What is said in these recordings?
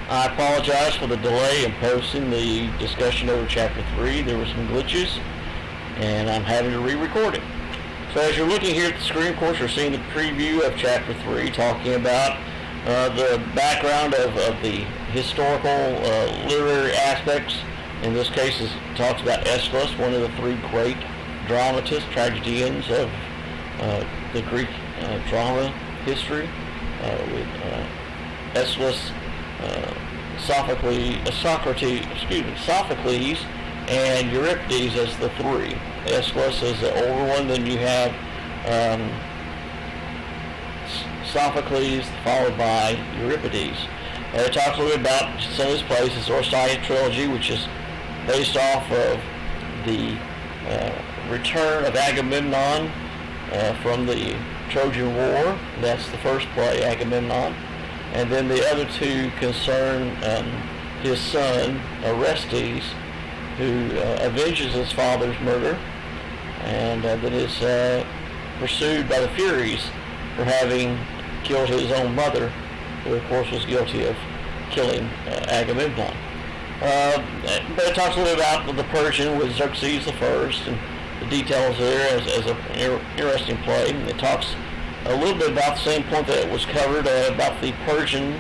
I apologize for the delay in posting the discussion over Chapter 3. There were some glitches, and I'm having to re-record it. So as you're looking here at the screen, of course, you're seeing the preview of Chapter 3, talking about the background of the historical literary aspects. In this case, it talks about Aeschylus, one of the three great dramatists, tragedians of the Greek drama history, with Aeschylus, Sophocles, and Euripides as the three. Aeschylus is the older one. Then you have Sophocles, followed by Euripides. It talks a little bit about some of his plays, his Oresteia trilogy, which is based off of the return of Agamemnon from the Trojan War. That's the first play, Agamemnon. And then the other two concern his son, Orestes, who avenges his father's murder, and then is pursued by the Furies for having killed his own mother, who of course was guilty of killing Agamemnon. But it talks a little about the Persian with Xerxes I, and the details there as an interesting play. It talks a little bit about the same point that was covered about the Persian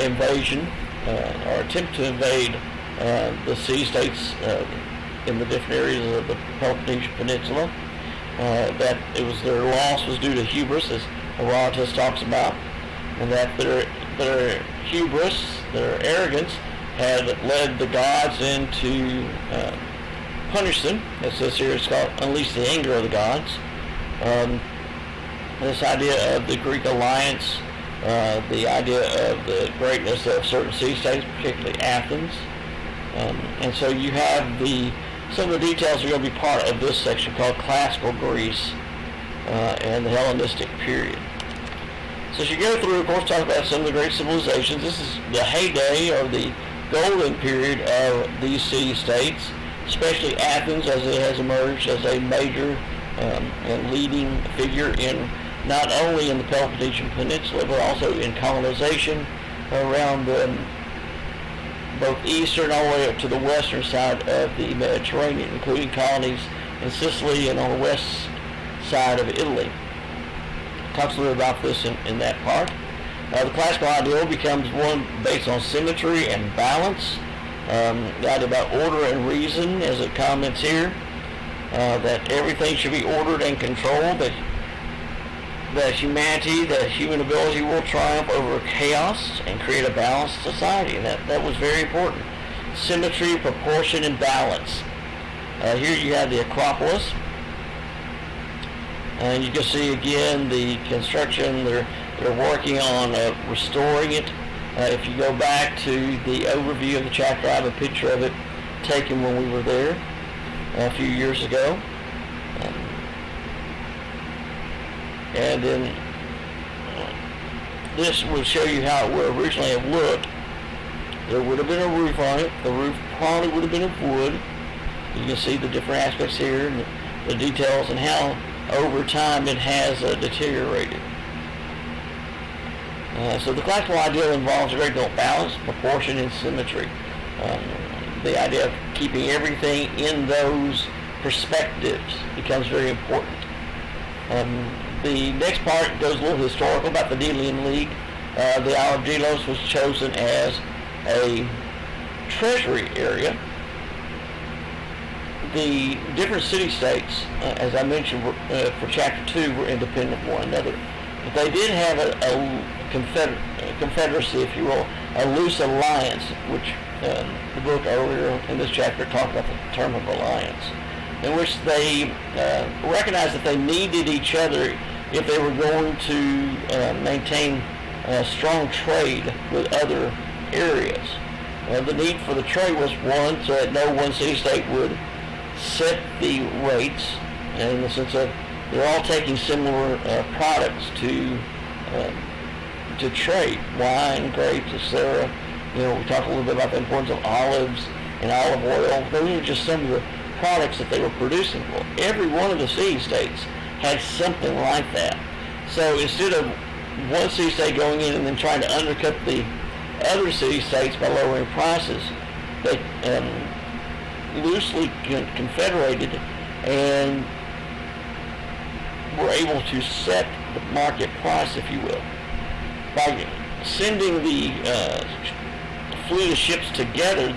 invasion, or attempt to invade the sea states in the different areas of the Peloponnesian Peninsula. That it was their loss was due to hubris, as Herodotus talks about, and that their hubris, their arrogance, had led the gods into punish them. It says here it's called unleash the anger of the gods. This idea of the Greek alliance, the idea of the greatness of certain sea-states, particularly Athens. And so you have some of the details are going to be part of this section called Classical Greece and the Hellenistic period. So as you go through, of course, talk about some of the great civilizations. This is the heyday or the golden period of these city-states, especially Athens, as it has emerged as a major and leading figure in not only in the Peloponnesian Peninsula, but also in colonization around both eastern all the way up to the western side of the Mediterranean, including colonies in Sicily and on the west side of Italy. Talks a little about this in that part. The classical ideal becomes one based on symmetry and balance. The idea about order and reason, as it comments here, that everything should be ordered and controlled, that humanity, that human ability will triumph over chaos and create a balanced society. And that was very important. Symmetry, proportion, and balance. Here you have the Acropolis. And you can see again the construction. They're working on restoring it. If you go back to the overview of the chapter, I have a picture of it taken when we were there a few years ago. And then this will show you how it would originally have looked. There would have been a roof on it. The roof probably would have been of wood. You can see the different aspects here and the details and how over time it has deteriorated. So the classical ideal involves a great deal of balance, proportion, and symmetry. The idea of keeping everything in those perspectives becomes very important. The next part goes a little historical about the Delian League. The Isle of Delos was chosen as a treasury area. The different city-states, as I mentioned, for Chapter 2, were independent of one another. But they did have a confederacy, if you will, a loose alliance, which the book earlier in this chapter talked about the term of alliance, in which they recognized that they needed each other if they were going to maintain strong trade with other areas. The need for the trade was one, so that no one city-state would set the rates, in the sense of they're all taking similar products to trade, wine, grapes, etc. We talked a little bit about the importance of olives and olive oil. Those are just some of the products that they were producing. Well, every one of the city-states had something like that. So instead of one city-state going in and then trying to undercut the other city-states by lowering prices. They loosely confederated and were able to set the market price, if you will, by sending the fleet of ships together,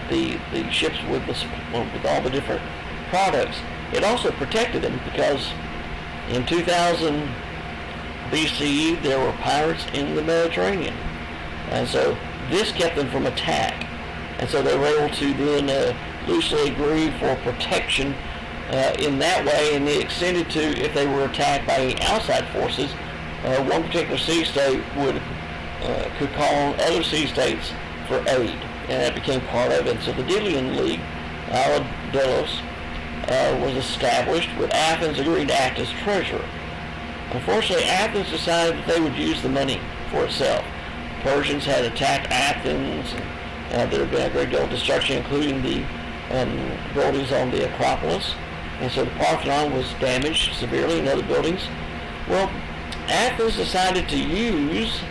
the ships with all the different products. It also protected them because in 2000 BCE there were pirates in the Mediterranean, and so this kept them from attack. And so they were able to then loosely agree for protection in that way, and it extended to if they were attacked by any outside forces, one particular city-state could call on other city-states for aid, and that became part of it. So the Delian League, Ala Delos, was established with Athens agreeing to act as treasurer. Unfortunately, Athens decided that they would use the money for itself. Persians had attacked Athens, and there had been a great deal of destruction, including the buildings on the Acropolis, and so the Parthenon was damaged severely in other buildings. Well, Athens decided to use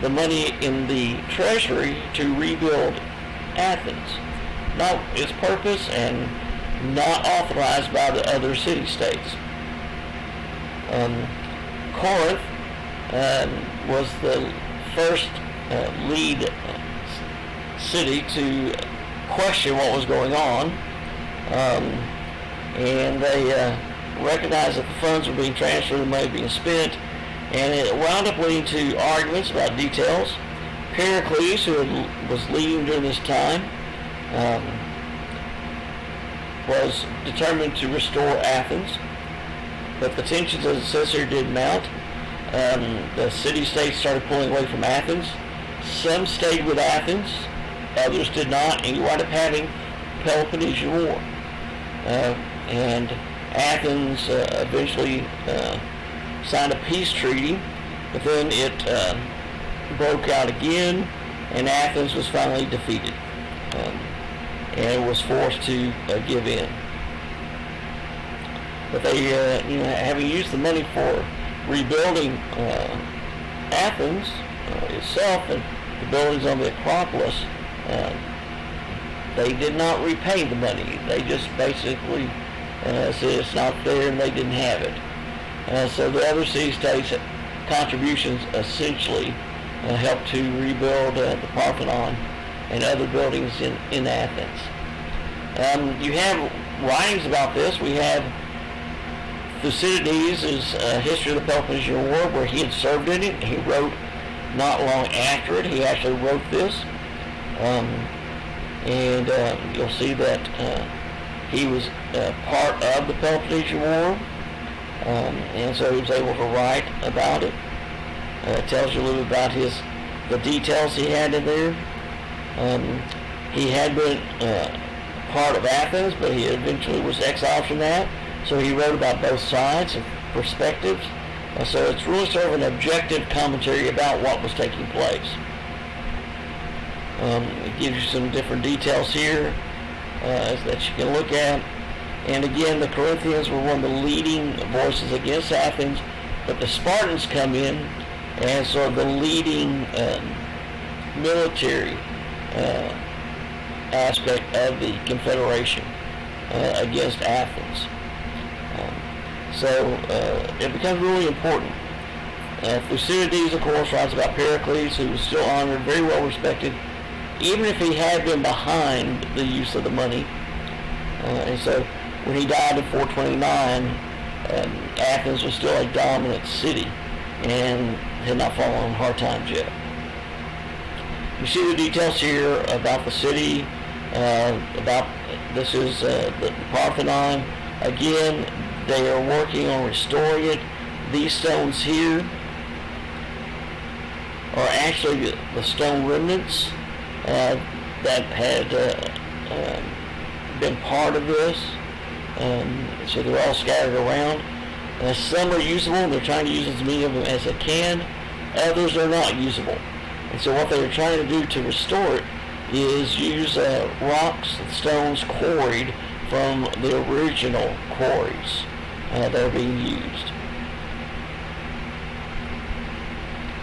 the money in the treasury to rebuild Athens. Not its purpose and not authorized by the other city-states. Corinth was the first lead city to question what was going on, and they recognized that the funds were being transferred, the money being spent, and it wound up leading to arguments about details. Pericles, who was leading during this time, was determined to restore Athens, but the tensions, as it says here, did mount. The city-states started pulling away from Athens. Some stayed with Athens, others did not, and you wind up having Peloponnesian War. And Athens eventually signed a peace treaty, but then it broke out again, and Athens was finally defeated, and was forced to give in. But they, having used the money for rebuilding Athens itself and the buildings on the Acropolis, they did not repay the money. They just basically said it's not there, and they didn't have it. So the other city-states' contributions essentially helped to rebuild the Parthenon and other buildings in Athens. You have writings about this. We have Thucydides' History of the Peloponnesian War, where he had served in it. He wrote not long after it. He actually wrote this. And you'll see that he was part of the Peloponnesian War, and so he was able to write about it. It tells you a little bit about the details he had in there. He had been part of Athens, but he eventually was exiled from that, so he wrote about both sides and perspectives. So it's really sort of an objective commentary about what was taking place. It gives you some different details here that you can look at. And again, the Corinthians were one of the leading voices against Athens, but the Spartans come in as sort of the leading military aspect of the confederation against Athens. So it becomes really important. Thucydides, of course, writes about Pericles, who was still honored, very well respected, even if he had been behind the use of the money. And so when he died in 429, Athens was still a dominant city and had not fallen on hard times yet. You see the details here about the city, this is the Parthenon. Again, they are working on restoring it. These stones here are actually the stone remnants that had been part of this. So they're all scattered around. Some are usable, and they're trying to use as many of them as they can. Others are not usable. And so what they're trying to do to restore it is use rocks and stones quarried from the original quarries that are being used.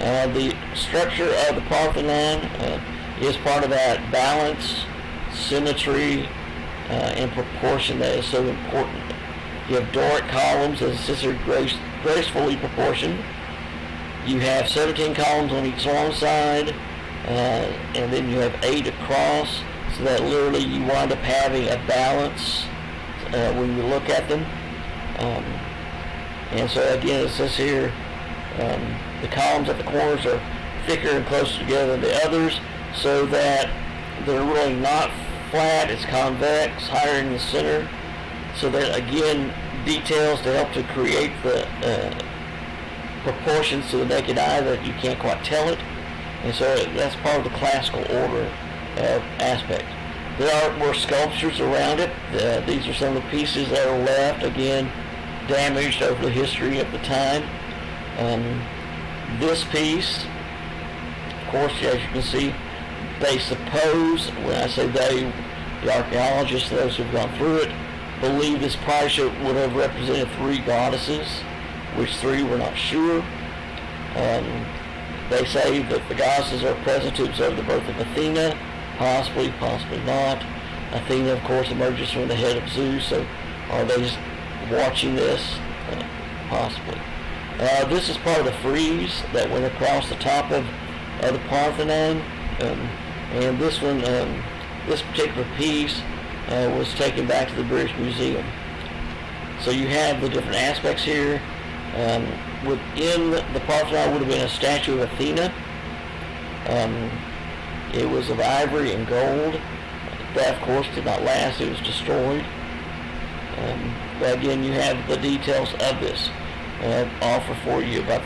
The structure of the Parthenon is part of that balance, symmetry, and proportion that is so important. You have Doric columns, as it says, gracefully proportioned. You have 17 columns on each long side, and then you have 8 across, so that literally you wind up having a balance when you look at them. And so again, it says here, the columns at the corners are thicker and closer together than the others, so that they're really not flat, it's convex, higher in the center, so that again, details to help to create the proportions to the naked eye that you can't quite tell it. And so that's part of the classical order aspect. There were sculptures around it. These are some of the pieces that are left, again, damaged over the history of the time. This piece, of course, as you can see, they suppose, when I say they, the archaeologists, those who've gone through it, believe this probably would have represented 3 goddesses, which 3 we're not sure. They say that the goddesses are present to observe the birth of Athena, possibly not. Athena, of course, emerges from the head of Zeus, so are they watching this? Possibly. This is part of the frieze that went across the top of the Parthenon, and this one, this particular piece was taken back to the British Museum. So you have the different aspects here. Within the Parthenon would have been a statue of Athena. It was of ivory and gold. That, of course, did not last. It was destroyed. But again, you have the details of this. Offer for you about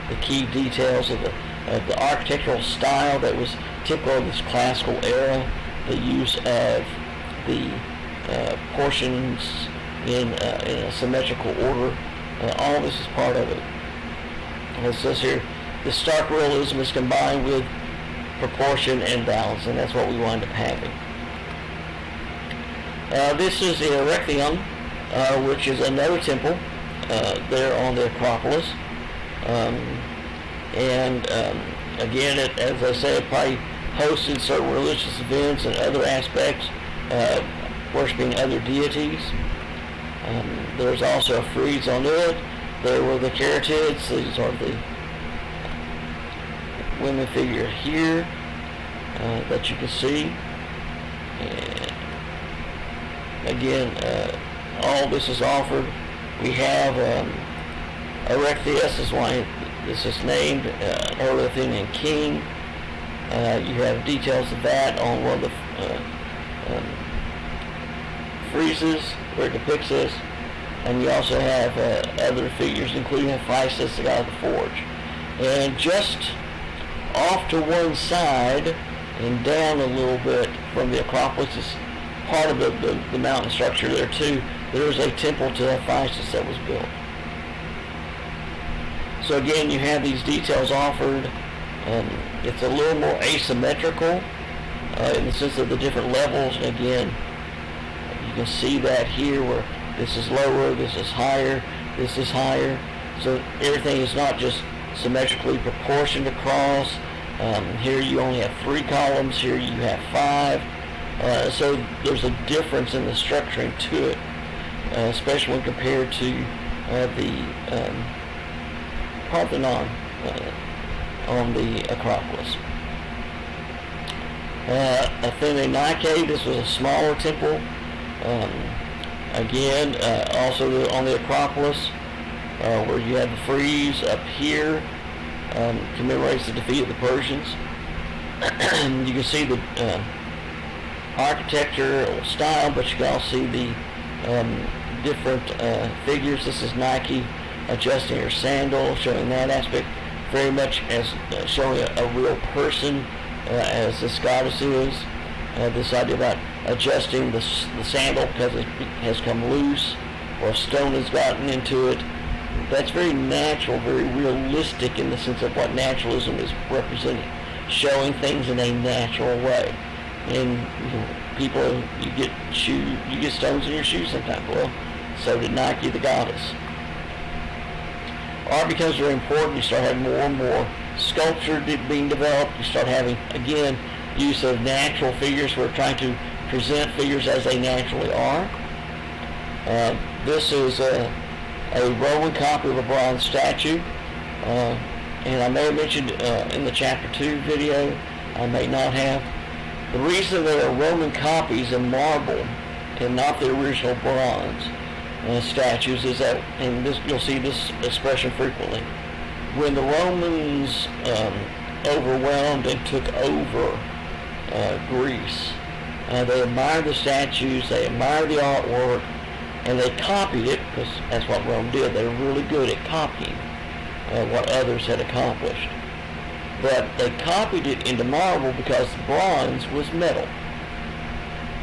the key details of the architectural style that was typical of this classical era, the use of the portions in a symmetrical order. All this is part of it. And it says here, the stark realism is combined with proportion and balance, and that's what we wind up having. This is the Erechtheion, which is another temple there on the Acropolis. Again, as I said, it probably hosted certain religious events and other aspects, worshiping other deities. There's also a frieze on it. There were the Caratids. These are the women figure here that you can see. And again, all this is offered. We have Erechtheus is why this is named, early Athenian king. You have details of that on one of the friezes where it depicts this. And you also have other figures, including Hephaestus, the god of the forge. And just off to one side and down a little bit from the Acropolis is part of the mountain structure there too. There's a temple to Hephaestus that was built. So again, you have these details offered. It's a little more asymmetrical in the sense of the different levels. And again, you can see that here where this is lower, this is higher, this is higher. So everything is not just symmetrically proportioned across. Here you only have 3 columns, here you have 5. So there's a difference in the structuring to it, especially when compared to the Parthenon on the Acropolis. Athena Nike, this was a smaller temple. Again, also on the Acropolis, where you have the frieze up here, commemorates the defeat of the Persians. You can see the architectural style, but you can also see the different figures. This is Nike adjusting her sandal, showing that aspect, very much as showing a real person, as this goddess is. This idea about adjusting the sandal because it has come loose or a stone has gotten into it. That's very natural, very realistic in the sense of what naturalism is representing, showing things in a natural way. And people, you get stones in your shoes sometimes. Well, so did Nike the goddess. art becomes very important. You start having more and more sculpture being developed. You start having, again, use of natural figures. We're trying to present figures as they naturally are. This is a Roman copy of a bronze statue. And I may have mentioned in the Chapter 2 video, I may not have. The reason there are Roman copies in marble and not the original bronze statues is that, and this, you'll see this expression frequently, when the Romans overwhelmed and took over Greece, they admired the statues, they admired the artwork, and they copied it, because that's what Rome did. They were really good at copying what others had accomplished. But they copied it into marble because bronze was metal.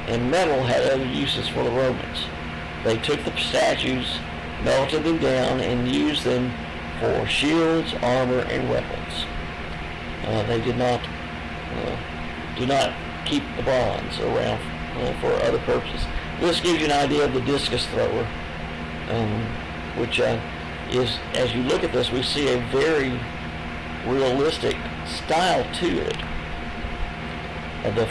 And metal had other uses for the Romans. They took the statues, melted them down, and used them for shields, armor, and weapons. They did not keep the bronze around for other purposes. This gives you an idea of the discus thrower, which is, as you look at this, we see a very realistic style to it. The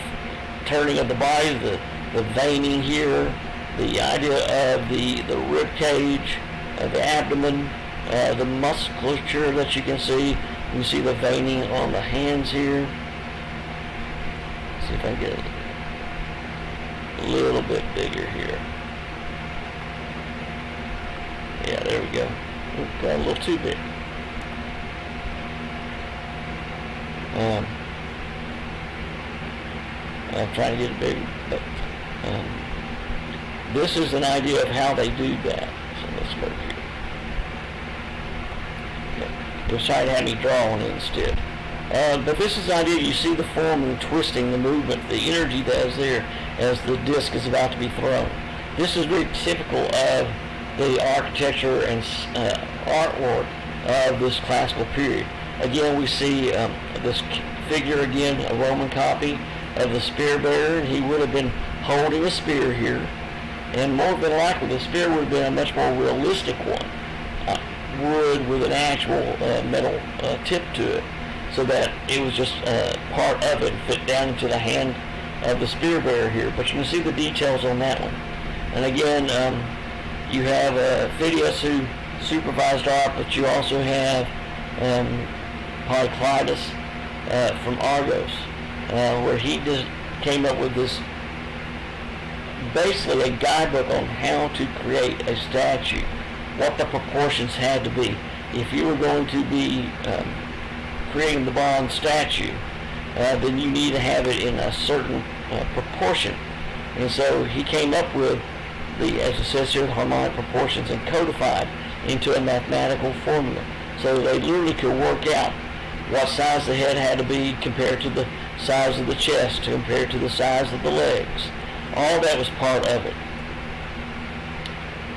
turning of the body, the veining here, the idea of the rib cage, the abdomen, the musculature that you can see. You see the veining on the hands here. Let's see if I can get it a little bit bigger here. Yeah, there we go. Got a little too big. I'm trying to get it bigger, but this is an idea of how they do that. So let's go here. Okay. It was trying to have me draw on it instead. But this is the idea. You see the form and twisting, the movement, the energy that is there as the disc is about to be thrown. This is very typical of the architecture and artwork of this classical period. Again, we see this figure, again, a Roman copy of the spear bearer. He would have been holding a spear here, and more than likely the spear would have been a much more realistic one, wood with an actual metal tip to it, so that it was just part of it fit down into the hand of the spear bearer here. But you can see the details on that one. And again, you have Phidias who supervised art, but you also have Polyclitus from Argos, where he just came up with this, basically a guidebook on how to create a statue, what the proportions had to be. If you were going to be creating the bronze statue, then you need to have it in a certain proportion. And so he came up with the, as it says here, harmonic proportions, and codified into a mathematical formula. So they literally could work out what size the head had to be compared to the size of the chest, compared to the size of the legs. All that was part of it.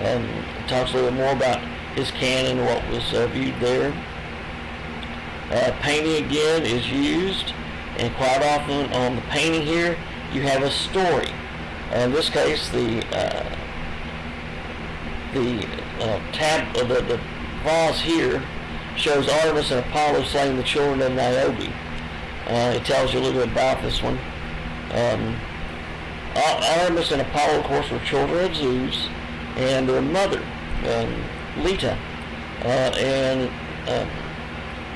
It talks a little more about his canon, what was viewed there. Painting again is used, and quite often on the painting here you have a story. In this case, the vase here shows Artemis and Apollo slaying the children of Niobe. It tells you a little bit about this one. Artemis and Apollo, of course, were children of Zeus, and their mother, Leta, and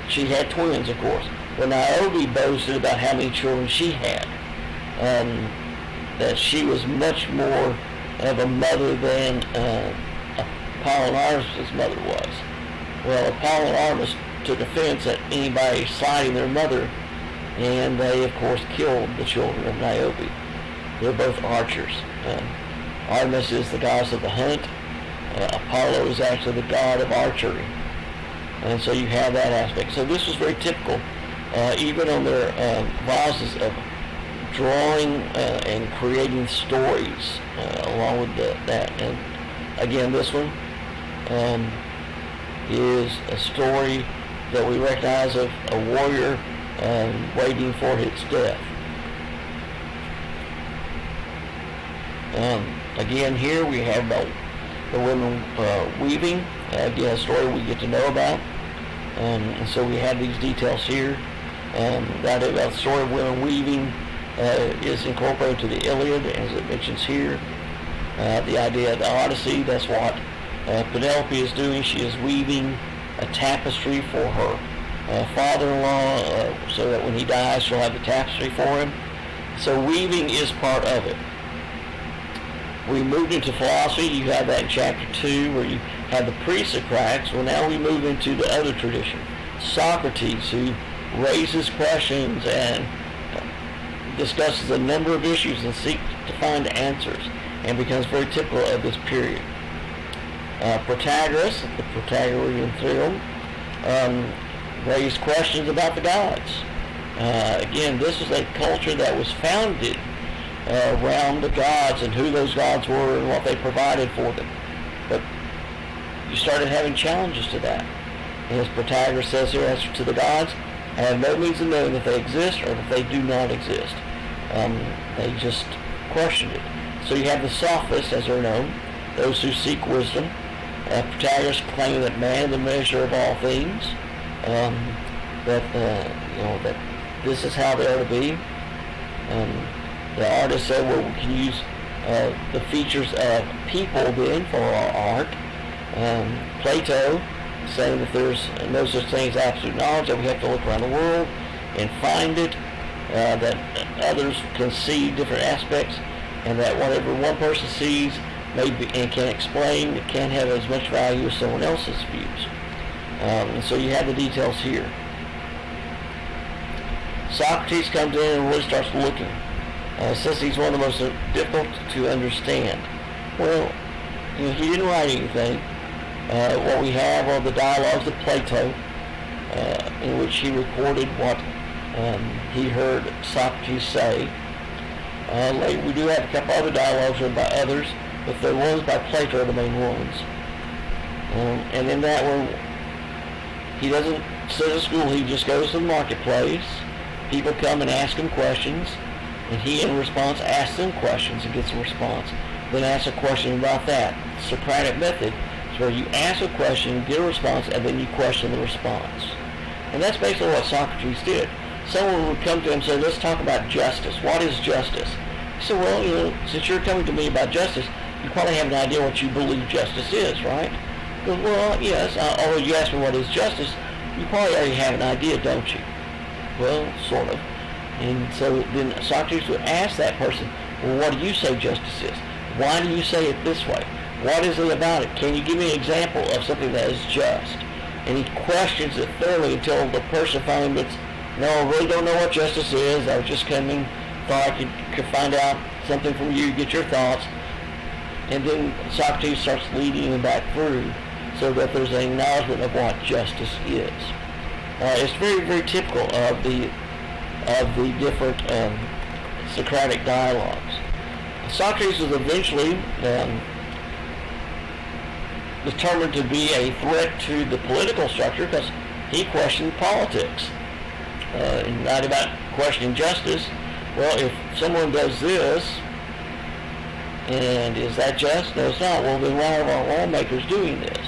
she had twins, of course. But Niobe boasted about how many children she had, that she was much more of a mother than Apollonius' mother was. Well, Apollo and Artemis took offense at anybody slighting their mother, and they, of course, killed the children of Niobe. They're both archers. Artemis is the goddess of the hunt. Apollo is actually the god of archery. And so you have that aspect. So this was very typical, even on their vases, of drawing and creating stories along with that. And again, this one is a story that we recognize of a warrior waiting for his death. Again, here we have the women weaving. Again, a story we get to know about. And so we have these details here. That about the story of women weaving is incorporated to the Iliad, as it mentions here. The idea of the Odyssey, that's what Penelope is doing. She is weaving a tapestry for her father-in-law, so that when he dies, she'll have the tapestry for him. So weaving is part of it. We moved into philosophy. You have that in chapter 2, where you have the pre-Socratics. Well, now we move into the other tradition. Socrates, who raises questions and discusses a number of issues and seeks to find answers, and becomes very typical of this period. Protagoras, the Protagorean theorem, raised questions about the gods. Again, this is a culture that was founded around the gods and who those gods were and what they provided for them. But you started having challenges to that. And as Protagoras says here, as to the gods, I have no means of knowing if they exist or if they do not exist. They just questioned it. So you have the sophists, as they're known, those who seek wisdom. Protagoras claimed that man is the measure of all things, that this is how they are to be. The artist said, well, we can use the features of people then for our art. Plato saying that there's no such thing as absolute knowledge, that we have to look around the world and find it, that others can see different aspects, and that whatever one person sees maybe and can explain, it can't have as much value as someone else's views. And so you have the details here. Socrates comes in and really starts looking. Says he's one of the most difficult to understand. Well, he didn't write anything. What we have are the dialogues of Plato, in which he recorded what he heard Socrates say. We do have a couple other dialogues written by others, but the ones by Plato are the main ones. And in that one, he doesn't sit at school, he just goes to the marketplace. People come and ask him questions, and he in response asks them questions and gets a response. Then asks a question about that. Socratic method is where you ask a question, get a response, and then you question the response. And that's basically what Socrates did. Someone would come to him and say, let's talk about justice. What is justice? He said, well, since you're coming to me about justice, you probably have an idea what you believe justice is, right? He goes, well, yes, although you ask me what is justice, you probably already have an idea, don't you? Well, sort of. And so then Socrates would ask that person, well, what do you say justice is? Why do you say it this way? What is it about it? Can you give me an example of something that is just? And he questions it thoroughly until the person finally admits, no, I really don't know what justice is. I was just coming, thought I could find out something from you, get your thoughts. And then Socrates starts leading him back through so that there's an acknowledgement of what justice is. It's very, very typical of the different Socratic dialogues. Socrates was eventually determined to be a threat to the political structure because he questioned politics. Not about questioning justice. Well, if someone does this, and is that just? No, it's not. Well, then why are our lawmakers doing this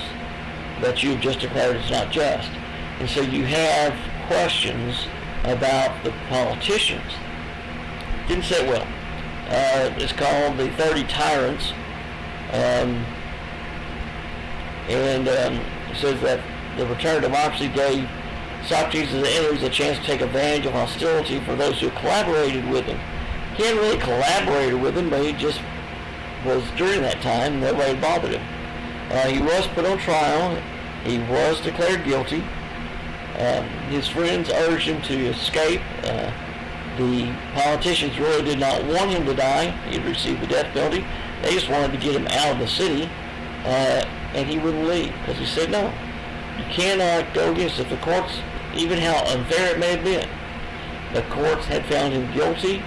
that you've just declared is not just? And so you have questions about the politicians. Didn't say it well. It's called the 30 Tyrants. It says that the return of democracy gave Socrates' enemies a chance to take advantage of hostility for those who collaborated with him. He hadn't really collaborated with him, but he just was during that time, nobody bothered him. He was put on trial. He was declared guilty. His friends urged him to escape. The politicians really did not want him to die. He'd received the death penalty. They just wanted to get him out of the city, and he wouldn't leave because he said, no, you cannot go against it. The courts, even how unfair it may have been, the courts had found him guilty,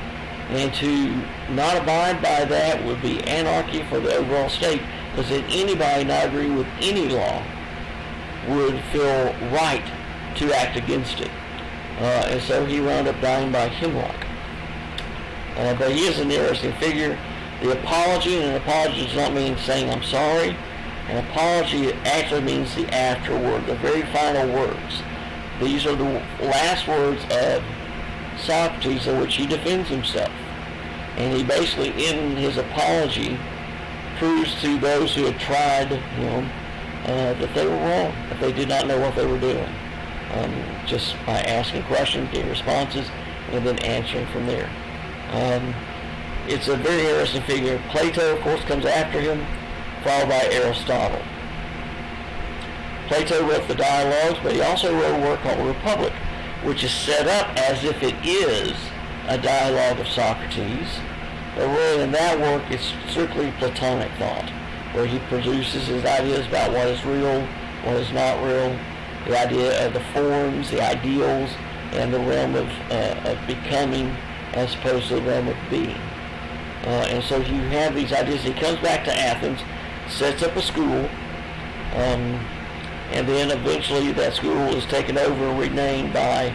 and to not abide by that would be anarchy for the overall state, because then anybody not agreeing with any law would feel right to act against it. And so he wound up dying by hemlock. But he is an interesting figure. The apology, and an apology does not mean saying I'm sorry. An apology actually means the afterword, the very final words. These are the last words of Socrates in which he defends himself. And he basically, in his apology, proves to those who had tried him that they were wrong, that they did not know what they were doing, just by asking questions, getting responses, and then answering from there. It's a very interesting figure. Plato, of course, comes after him, followed by Aristotle. Plato wrote the Dialogues, but he also wrote a work called Republic, which is set up as if it is a dialogue of Socrates, but really in that work it's strictly Platonic thought, where he produces his ideas about what is real, what is not real, the idea of the forms, the ideals, and the realm of becoming as opposed to the realm of being. And so you have these ideas. He comes back to Athens, sets up a school, and then eventually that school is taken over and renamed by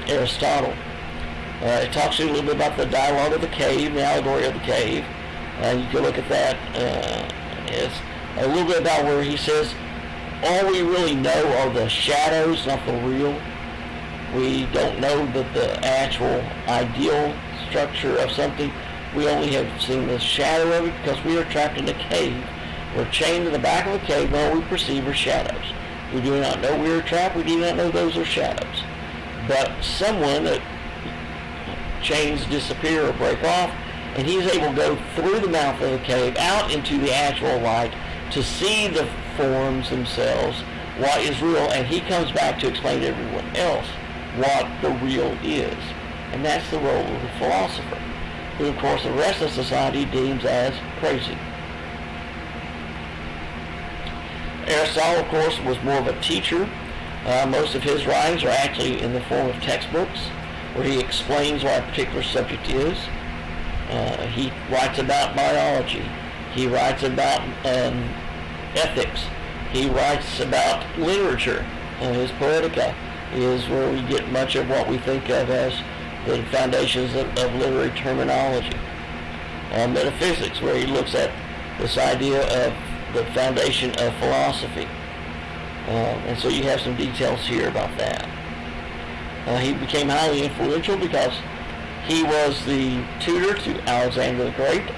Aristotle. It talks to you a little bit about the dialogue of the cave, the allegory of the cave. You can look at that. It's a little bit about where he says, all we really know are the shadows, not the real. We don't know that the actual ideal structure of something. We only have seen the shadow of it because we are trapped in a cave. We're chained to the back of a cave, and all we perceive are shadows. We do not know we are trapped. We do not know those are shadows. But someone that chains disappear or break off, and he's able to go through the mouth of the cave out into the actual light to see the forms themselves, what is real, and he comes back to explain to everyone else what the real is. And that's the role of the philosopher, who of course the rest of society deems as crazy. Aristotle, of course, was more of a teacher. Most of his writings are actually in the form of textbooks, where he explains what a particular subject is. He writes about biology. He writes about ethics. He writes about literature. His Poetica is where we get much of what we think of as the foundations of literary terminology. Metaphysics, where he looks at this idea of the foundation of philosophy. And so you have some details here about that. He became highly influential because he was the tutor to Alexander the Great,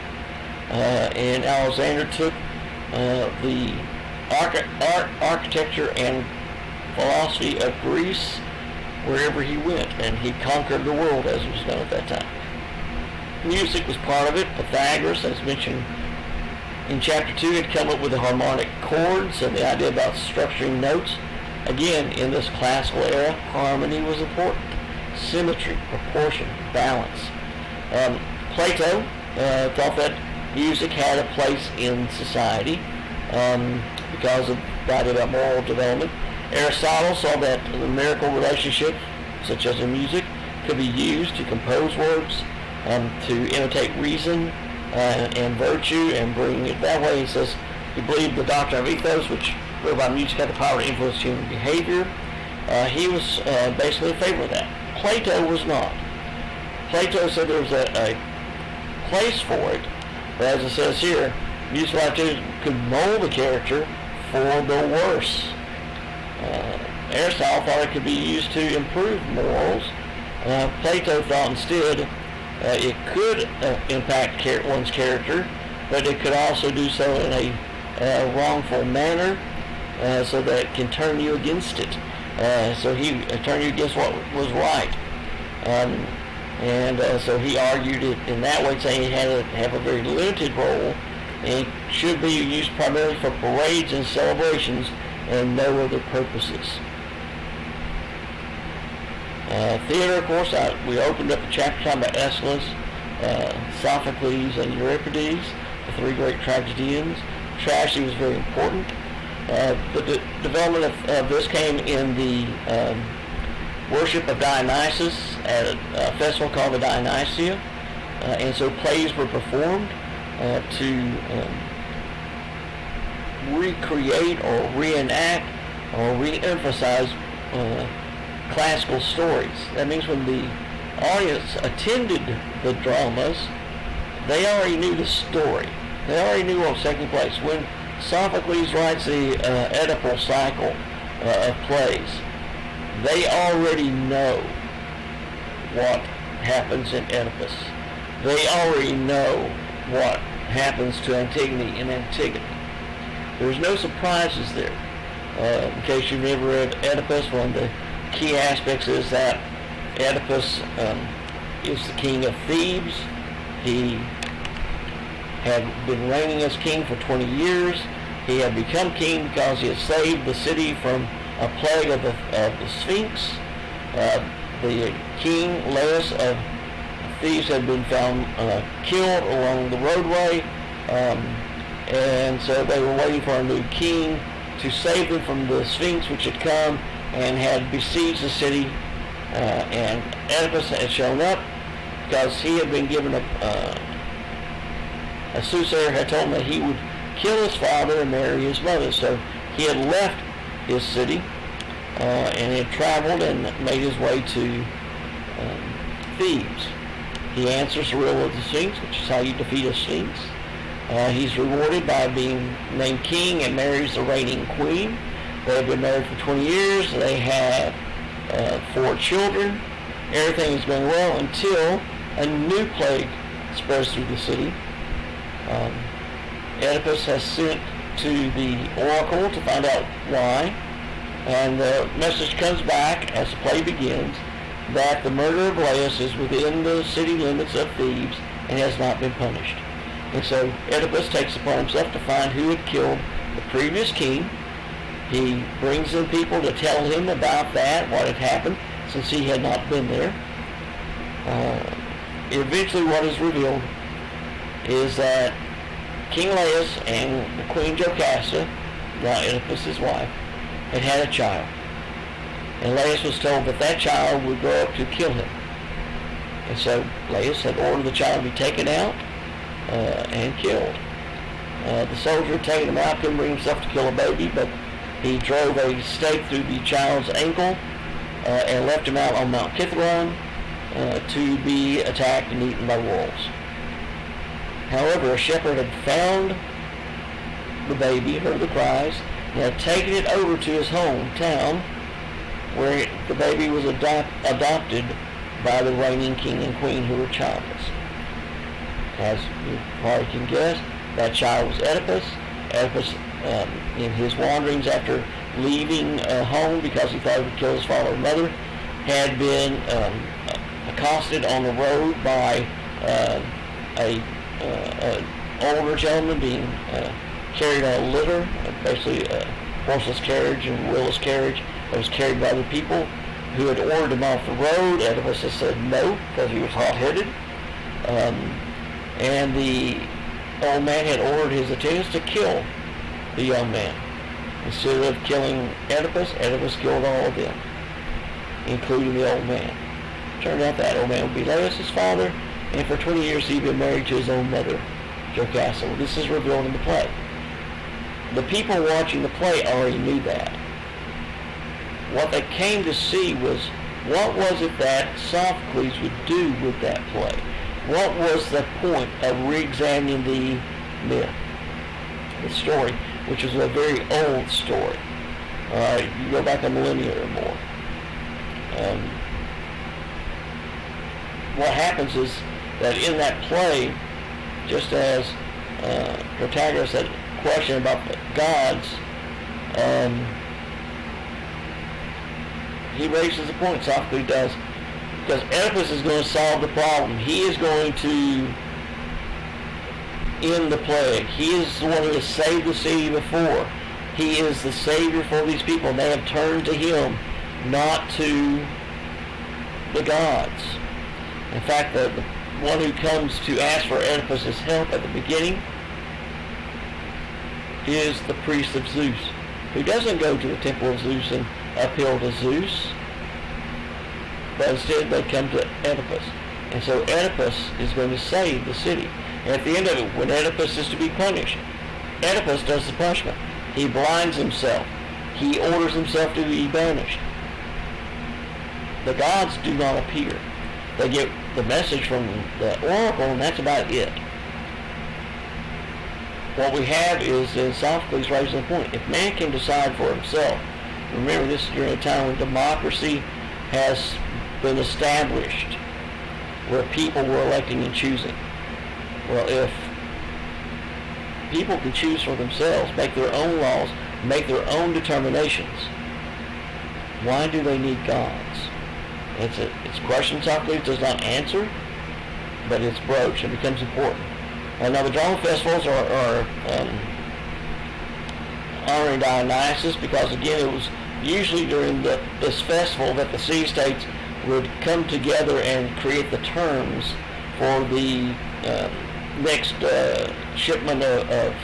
and Alexander took the architecture and philosophy of Greece wherever he went, and he conquered the world, as was known at that time. Music was part of it. Pythagoras, as mentioned in Chapter 2, had come up with the harmonic chords and the idea about structuring notes. Again, in this classical era, harmony was important. Symmetry, proportion, balance. Plato thought that music had a place in society because of the idea about moral development. Aristotle saw that the numerical relationship, such as in music, could be used to compose works, to imitate reason and virtue, and bring it that way. He says he believed the doctrine of ethos, which whereby music had the power to influence human behavior. He was basically in favor of that. Plato was not. Plato said there was a place for it, but as it says here, musical activity could mold the character for the worse. Aristotle thought it could be used to improve morals. Plato thought instead it could impact one's character, but it could also do so in a wrongful manner, so that it can turn you against it. So he turned you against what was right. So he argued it in that way, saying it had to have a very limited role, and it should be used primarily for parades and celebrations and no other purposes. Theater, of course, we opened up a chapter talking about Aeschylus, Sophocles, and Euripides, the three great tragedians. Tragedy was very important. The development of this came in the worship of Dionysus at a festival called the Dionysia, and so plays were performed to recreate or reenact or re-emphasize classical stories. That means when the audience attended the dramas, they already knew the story. They already knew what was taking place. When Sophocles writes the Oedipal cycle of plays, They already know what happens in Oedipus. They already know what happens to Antigone in Antigone. There's no surprises there. In case you've never read Oedipus, one of the key aspects is that Oedipus is the king of Thebes. He had been reigning as king for 20 years. He had become king because he had saved the city from a plague of the Sphinx. The king, Laius of Thebes, had been found killed along the roadway, and so they were waiting for a new king to save them from the Sphinx, which had come and had besieged the city. And Oedipus had shown up because he had been given a soothsayer had told him that he would kill his father and marry his mother. So he had left his city and had traveled and made his way to Thebes. He answers the riddle of the Sphinx, which is how you defeat a Sphinx. He's rewarded by being named king and marries the reigning queen. They have been married for 20 years. They have 4 children. Everything is going well until a new plague spreads through the city. Oedipus has sent to the oracle to find out why, and the message comes back as the play begins that the murder of Laius is within the city limits of Thebes and has not been punished. And so Oedipus takes upon himself to find who had killed the previous king. He brings in people to tell him about that, what had happened, since he had not been there. Eventually what is revealed is that King Laius and the Queen Jocasta, now Oedipus' wife, had had a child. And Laius was told that that child would grow up to kill him. And so Laius had ordered the child to be taken out and killed. The soldier had taken him out, couldn't bring himself to kill a baby, but he drove a stake through the child's ankle and left him out on Mount Kithron to be attacked and eaten by wolves. However, a shepherd had found the baby, heard the cries, and had taken it over to his hometown, where the baby was adopted by the reigning king and queen, who were childless. As you probably can guess, that child was Oedipus. Oedipus, in his wanderings after leaving home because he thought he would kill his father and mother, had been accosted on the road by an older gentleman being carried on a litter, basically a horseless carriage and wheelless carriage that was carried by the people, who had ordered him off the road. Oedipus had said no because he was hot-headed. And the old man had ordered his attendants to kill the young man. Instead of killing Oedipus, Oedipus killed all of them, including the old man. Turned out that old man would be Laius' father, and for 20 years he'd been married to his own mother, Jocasta. Well, this is revealed in the play. The people watching the play already knew that. What they came to see was, what was it that Sophocles would do with that play? What was the point of re-examining the myth, the story, which is a very old story? You go back a millennia or more. What happens is that in that play, just as Protagoras had a question about the gods, he raises the point, Sophocles does, because Oedipus is going to solve the problem. He is going to end the plague. He is the one who has saved the city before. He is the savior for these people. They have turned to him, not to the gods. In fact, the one who comes to ask for Oedipus' help at the beginning is the priest of Zeus, who doesn't go to the temple of Zeus and appeal to Zeus, but instead they come to Oedipus. And so Oedipus is going to save the city. And at the end of it, when Oedipus is to be punished, Oedipus does the punishment. He blinds himself. He orders himself to be banished. The gods do not appear. They get the message from the oracle, and that's about it. What we have is, in Sophocles raising the point, if man can decide for himself Remember, this is during a time when democracy has been established, where people were electing and choosing. Well, if people can choose for themselves, make their own laws, make their own determinations, why do they need gods? It's a question Socrates does not answer, but it's broached and becomes important. Now the drama festivals are honoring Dionysus, because again it was usually during this festival that the city-states would come together and create the terms for the next shipment of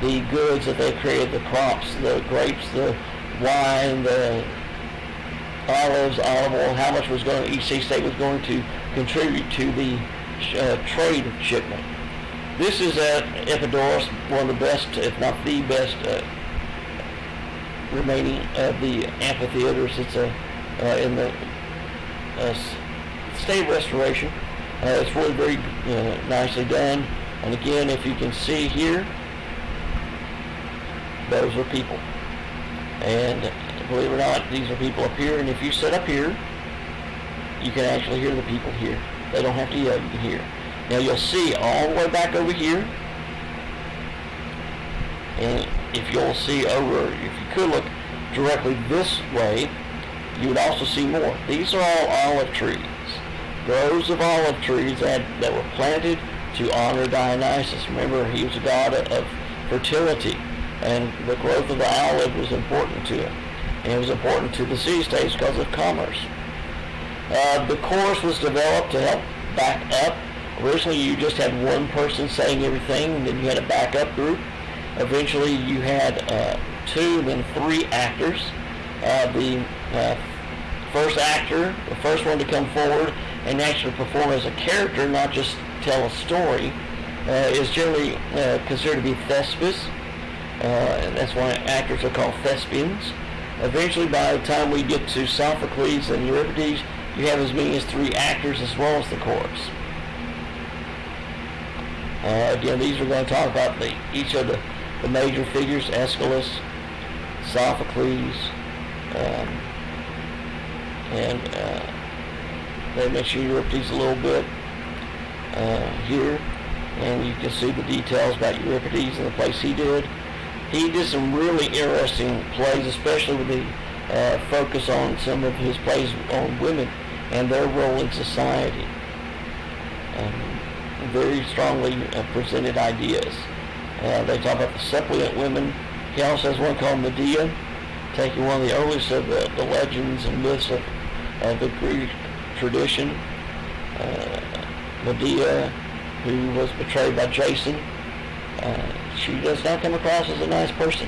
the goods that they created, the crops, the grapes, the wine, the olives, olive oil, how much was going, each city-state was going to contribute to the trade shipment. This is at Epidaurus, one of the best, if not the best, remaining of the amphitheaters. It's in the state of restoration. It's really very nicely done. And again, if you can see here, those are people. And believe it or not, these are people up here. And if you sit up here, you can actually hear the people here. They don't have to yell, you can hear. Now you'll see all the way back over here. And if you'll see over, if you could look directly this way, you would also see more. These are all olive trees. Groves of olive trees that were planted to honor Dionysus. Remember, he was a god of fertility, and the growth of the olive was important to him. And it was important to the city-states because of commerce. The chorus was developed to help back up. Originally, you just had one person saying everything, and then you had a backup group. Eventually, you had 2 and then 3 actors. The first actor, the first one to come forward and actually perform as a character, not just tell a story, is generally considered to be Thespis, and that's why actors are called thespians. Eventually, by the time we get to Sophocles and Euripides, you have as many as 3 actors as well as the chorus. Again, these are going to talk about each of the major figures: Aeschylus, Sophocles, and they mention Euripides a little bit here, and you can see the details about Euripides and the plays he did. He did some really interesting plays, especially with the focus on some of his plays on women and their role in society. Very strongly presented ideas. They talk about the suppliant women. He also has one called Medea, taking one of the earliest of the legends and myths of the Greek tradition. Medea, who was betrayed by Jason, she does not come across as a nice person,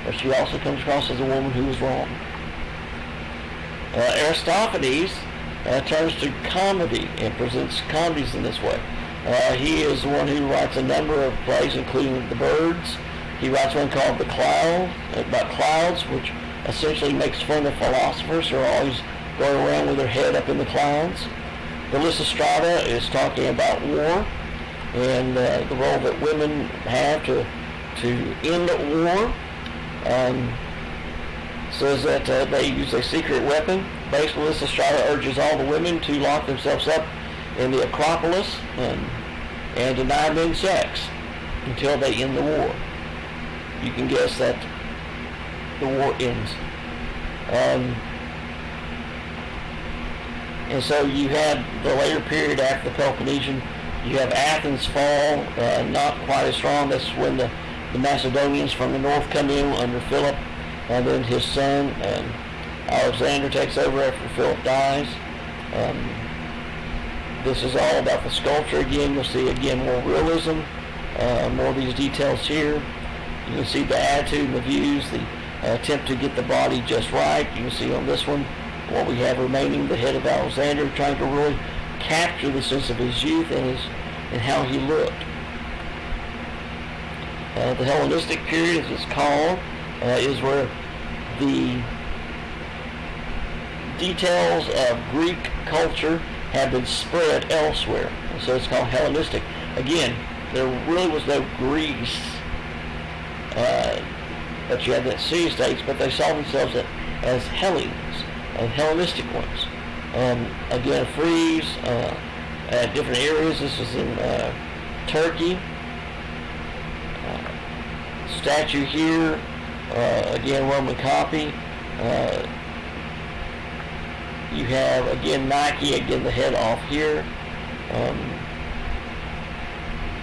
but she also comes across as a woman who was wrong. Aristophanes turns to comedy and presents comedies in this way. He is the one who writes a number of plays, including The Birds. He writes one called The Cloud, about clouds, which essentially makes fun of philosophers who are always going around with their head up in the clouds. The Lysistrata is talking about war and the role that women have to end war. Says that they use a secret weapon. Basically, Lysistrata urges all the women to lock themselves up in the Acropolis and deny men sex until they end the war. You can guess that the war ends. And so you had the later period after the Peloponnesian. You have Athens fall, not quite as strong. That's when the Macedonians from the north come in under Philip, and then his son Alexander takes over after Philip dies. This is all about the sculpture again. You'll see again more realism, more of these details here. You can see the attitude and the views, the attempt to get the body just right. You can see on this one what we have remaining, the head of Alexander, trying to really capture the sense of his youth and how he looked. The Hellenistic period, as it's called, is where the details of Greek culture have been spread elsewhere. And so it's called Hellenistic. Again, there really was no Greece, but you had the city-states, but they saw themselves as Hellenes, Hellenistic ones. Again, a frieze at different areas. This is in Turkey. Statue here, again, Roman copy. You have, again, Nike, again, the head off here.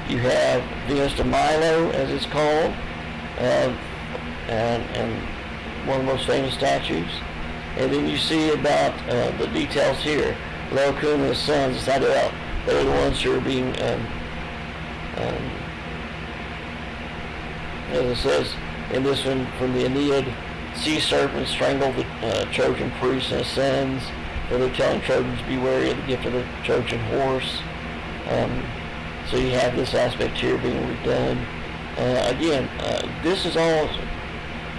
You have Venus de Milo, as it's called, and one of the most famous statues. And then you see about the details here. Laocoon and his sons decided out they're the ones who are being, as it says in this one from the Aeneid, sea serpents strangled the Trojan priest and his sons, for they're telling Trojans be wary of the gift of the Trojan horse. So you have this aspect here being redone. Again, this is all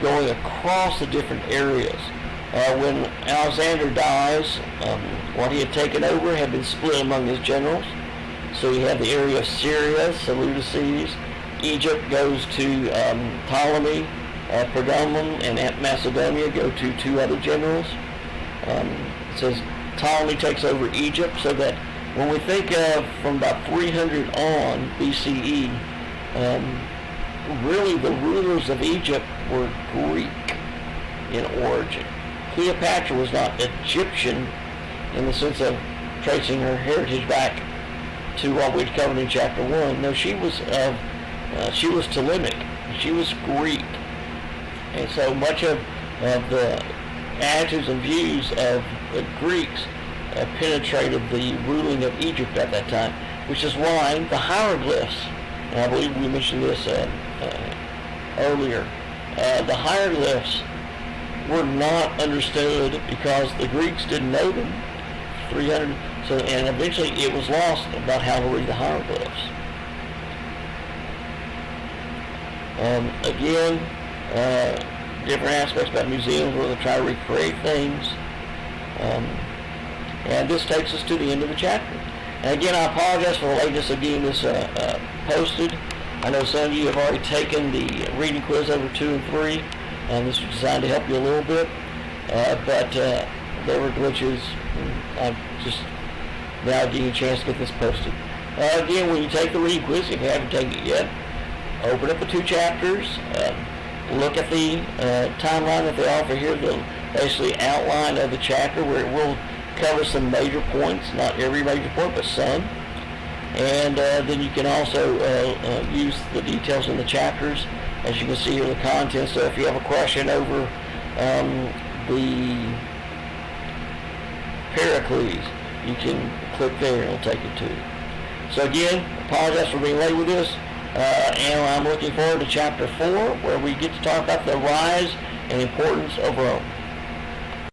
going across the different areas. When Alexander dies, what he had taken over had been split among his generals. So you have the area of Syria, Seleucides. Egypt goes to Ptolemy. Pergamum and Macedonia go to two other generals. It says Ptolemy takes over Egypt, so that when we think of from about 300 on BCE, really the rulers of Egypt were Greek in origin. Cleopatra was not Egyptian in the sense of tracing her heritage back to what we'd covered in chapter 1. No, she was Ptolemaic. She was Greek. And so much of the attitudes and views of the Greeks penetrated the ruling of Egypt at that time, which is why the hieroglyphs, and I believe we mentioned this earlier, the hieroglyphs were not understood because the Greeks didn't know them. 300, so, and eventually it was lost about how to read the hieroglyphs. Again, different aspects about museums where they try to recreate things. And this takes us to the end of the chapter. And again, I apologize for the lateness of getting this posted. I know some of you have already taken the reading quiz over 2 and 3, and this was designed to help you a little bit. But there were glitches. I'm just now getting a chance to get this posted. Again, when you take the reading quiz, if you haven't taken it yet, open up the 2 chapters. Look at the timeline that they offer here, the basically outline of the chapter, where it will cover some major points, not every major point, but some. And then you can also use the details in the chapters. As you can see here, the contents. So if you have a question over the Pericles, you can click there and it'll take you to it. So again, apologize for being late with this. And I'm looking forward to chapter 4, where we get to talk about the rise and importance of Rome.